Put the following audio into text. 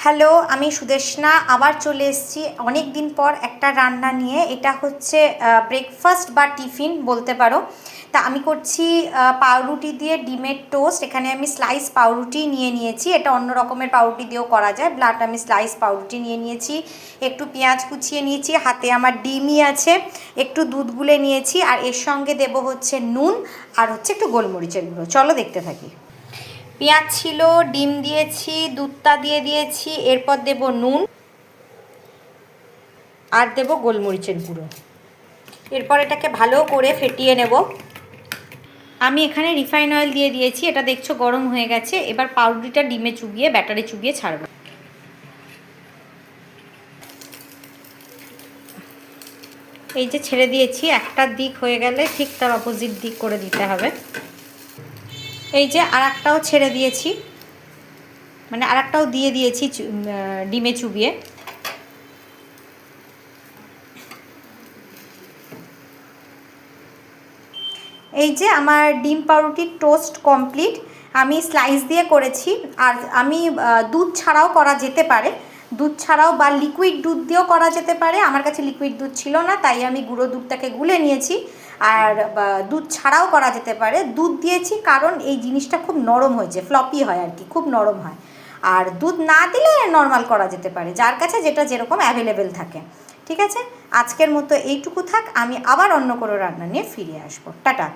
Hello, আমি সুদেষ্ণা আবার চলে এসেছি অনেক দিন পর একটা রান্না নিয়ে। এটা হচ্ছে ব্রেকফাস্ট বা টিফিন বলতে পারো। তা আমি করছি পাউরুটি দিয়ে ডিমের টোস্ট। এখানে আমি স্লাইস পাউরুটি নিয়ে নিয়েছি, এটা অন্য রকমের পাউরুটি দিয়েও করা যায়, ব্লাড আমি স্লাইস পাউরুটি নিয়ে নিয়েছি, একটু পেঁয়াজ কুচিয়ে নিয়েছি, হাতে আমার ডিমই আছে, একটু দুধ গুলে নিয়েছি, আর এর সঙ্গে দেব হচ্ছে নুন আর হচ্ছে একটু গোলমরিচের গুঁড়ো। চলো দেখতে থাকি। পেঁয়াজ ছিল, ডিম দিয়েছি, দুধটা দিয়ে দিয়েছি, এরপর দেব নুন আর দেব গোলমরিচের গুঁড়ো। এরপর এটাকে ভালো করে ফেটিয়ে নেব। আমি এখানে রিফাইন অয়েল দিয়ে দিয়েছি, এটা দেখছো গরম হয়ে গেছে। এবার পাউরুটিটা ডিমে চুবিয়ে ব্যাটারে চুবিয়ে ছাড়বো। এই যে ছেড়ে দিয়েছি, একটা দিক হয়ে গেলে ঠিক তার অপোজিট দিক করে দিতে হবে। এই যে আর একটাও ছেড়ে দিয়েছি, মানে আর একটাও দিয়ে দিয়েছি ডিমে চুবিয়ে। এই যে আমার ডিম পাউরুটির টোস্ট কমপ্লিট। আমি স্লাইস দিয়ে করেছি, আর আমি দুধ ছাড়াও করা যেতে পারে, দুধ ছাড়াও বা লিকুইড দুধ দিয়েও করা যেতে পারে। আমার কাছে লিকুইড দুধ ছিল না, তাই আমি গুঁড়ো দুধটাকে গুলে নিয়েছি। আর দুধ ছাড়াও করা যেতে পারে। দুধ দিয়েছি কারণ এই জিনিসটা খুব নরম হয়েছে, ফ্লপি হয় আর কি, খুব নরম হয়। আর দুধ না দিলে নর্মাল করা যেতে পারে, যার কাছে যেটা যেরকম অ্যাভেলেবেল থাকে। ঠিক আছে, আজকের মতো এইটুকু থাক। আমি আবার অন্য কোনো রান্না নিয়ে ফিরে আসবো। টাটা।